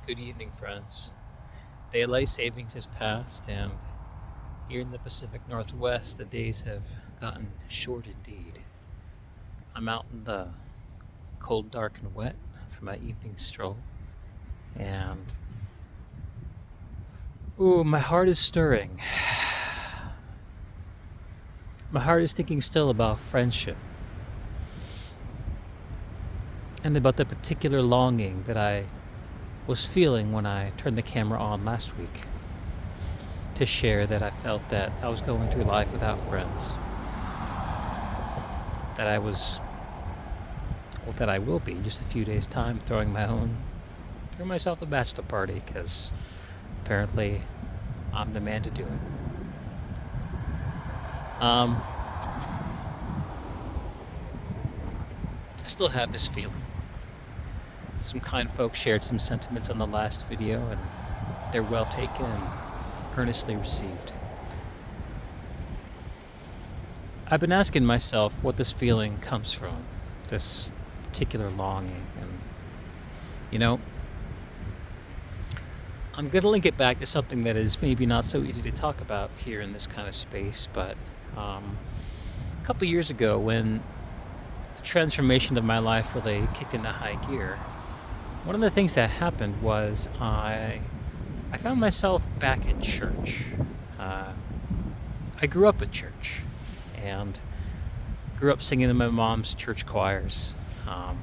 Good evening, friends. Daylight savings has passed, and here in the Pacific Northwest, the days have gotten short indeed. I'm out in the cold, dark, and wet for my evening stroll, and my heart is stirring. My heart is thinking still about friendship and about the particular longing that I was feeling when I turned the camera on last week to share that I felt that I was going through life without friends. That I was, well, that I will be in just a few days' time throwing myself a bachelor party because apparently I'm the man to do it. I still have this feeling. Some kind folks shared some sentiments on the last video, and they're well taken and earnestly received. I've been asking myself what this feeling comes from, this particular longing, and I'm going to link it back to something that is maybe not so easy to talk about here in this kind of space, but a couple years ago when the transformation of my life really kicked into high gear, one of the things that happened was I found myself back in church. I grew up at church and grew up singing in my mom's church choirs. And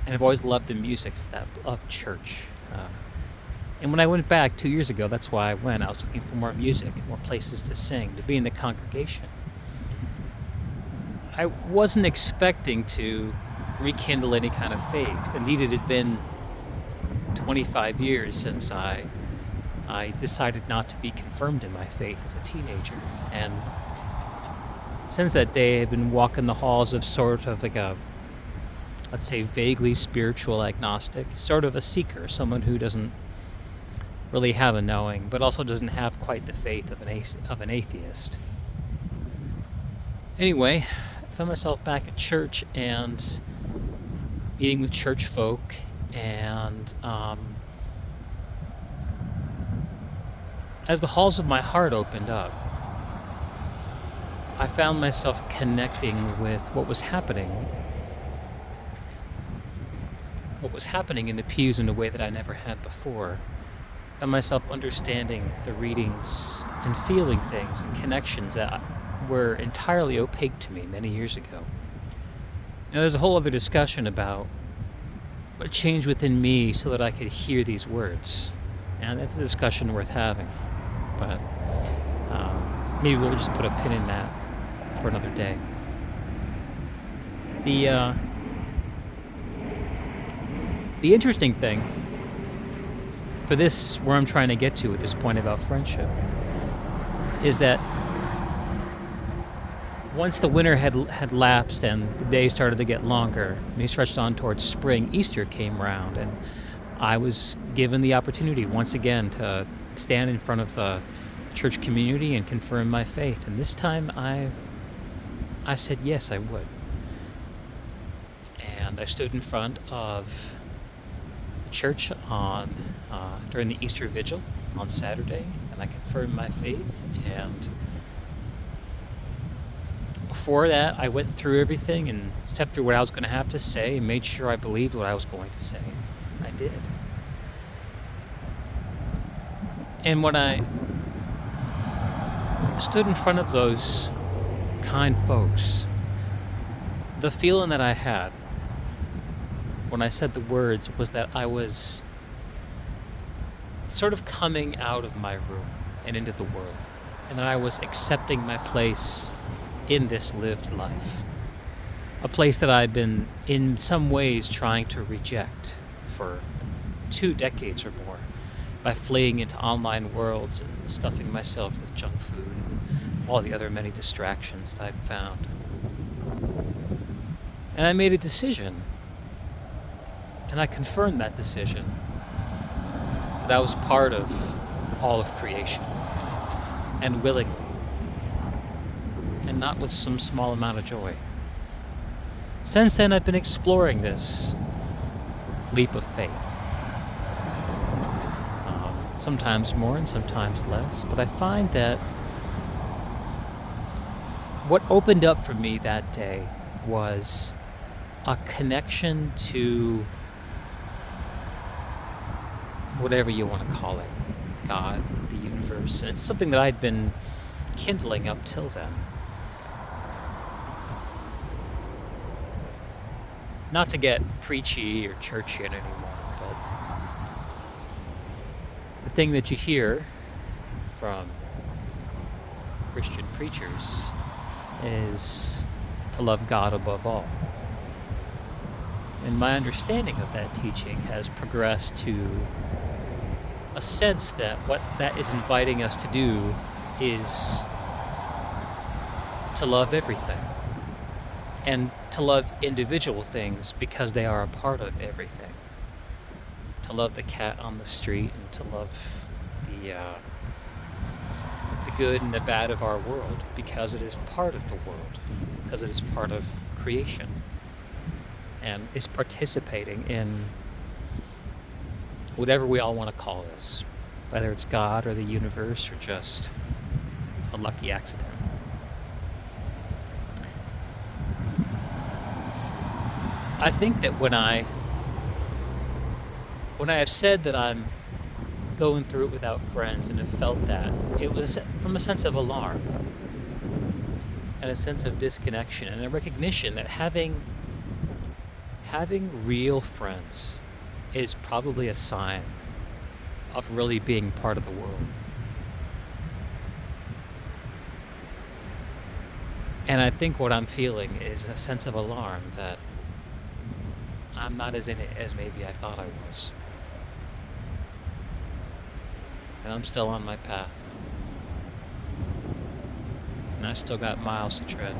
I've always loved the music of church. And when I went back 2 years ago, that's why I went. I was looking for more music, more places to sing, to be in the congregation. I wasn't expecting to rekindle any kind of faith. Indeed, it had been 25 years since I decided not to be confirmed in my faith as a teenager. And since that day, I've been walking the halls of sort of like a, let's say, vaguely spiritual agnostic, sort of a seeker, someone who doesn't really have a knowing, but also doesn't have quite the faith of an atheist. Anyway, I found myself back at church and meeting with church folk, and as the halls of my heart opened up, I found myself connecting with what was happening in the pews in a way that I never had before. I found myself understanding the readings and feeling things and connections that were entirely opaque to me many years ago. Now, there's a whole other discussion about what changed within me so that I could hear these words. And that's a discussion worth having. But maybe we'll just put a pin in that for another day. The interesting thing for this, where I'm trying to get to at this point about friendship, is that once the winter had lapsed and the days started to get longer, and we stretched on towards spring, Easter came around, and I was given the opportunity once again to stand in front of the church community and confirm my faith. And this time I said yes, I would. And I stood in front of the church during the Easter Vigil on Saturday, and I confirmed my faith. And before that, I went through everything and stepped through what I was going to have to say and made sure I believed what I was going to say. I did. And when I stood in front of those kind folks, the feeling that I had when I said the words was that I was sort of coming out of my room and into the world, and that I was accepting my place in this lived life, a place that I'd been in some ways trying to reject for 2 decades or more by fleeing into online worlds and stuffing myself with junk food and all the other many distractions that I've found. And I made a decision, and I confirmed that decision, that I was part of all of creation, and willingly, and not with some small amount of joy. Since then, I've been exploring this leap of faith. sometimes more and sometimes less. But I find that what opened up for me that day was a connection to whatever you want to call it, God, the universe. And it's something that I'd been kindling up till then. Not to get preachy or churchy anymore, but the thing that you hear from Christian preachers is to love God above all. And my understanding of that teaching has progressed to a sense that what that is inviting us to do is to love everything. And to love individual things because they are a part of everything. To love the cat on the street and to love the good and the bad of our world because it is part of the world, because it is part of creation and is participating in whatever we all want to call this, whether it's God or the universe or just a lucky accident. I think that when I have said that I'm going through it without friends and have felt that, it was from a sense of alarm and a sense of disconnection and a recognition that having real friends is probably a sign of really being part of the world. And I think what I'm feeling is a sense of alarm that I'm not as in it as maybe I thought I was. And I'm still on my path. And I still got miles to tread.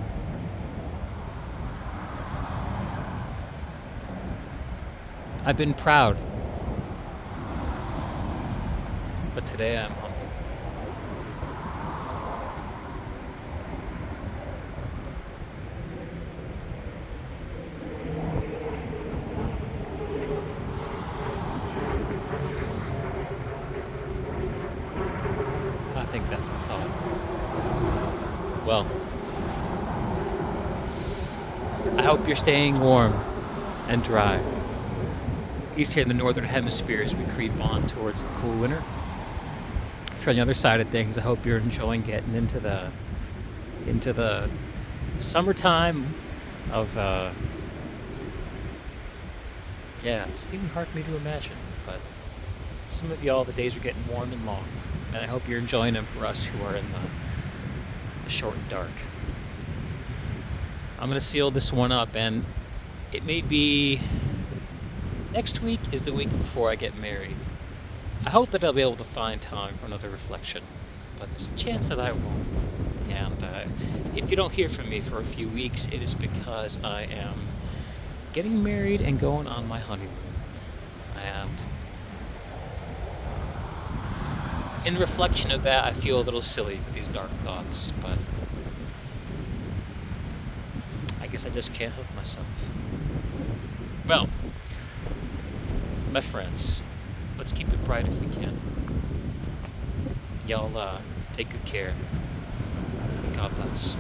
I've been proud. But today I'm humble. I think that's the thought. Well, I hope you're staying warm and dry. At least here in the northern hemisphere as we creep on towards the cool winter. If you're on the other side of things, I hope you're enjoying getting into the summertime of it's even hard for me to imagine, but some of y'all, the days are getting warm and long, and I hope you're enjoying them for us who are in the short and dark. I'm going to seal this one up, and it may be next week is the week before I get married. I hope that I'll be able to find time for another reflection, but there's a chance that I won't. And if you don't hear from me for a few weeks, it is because I am getting married and going on my honeymoon. And in reflection of that, I feel a little silly for these dark thoughts, but I guess I just can't help myself. Well, my friends, let's keep it bright if we can. Y'all take good care. God bless.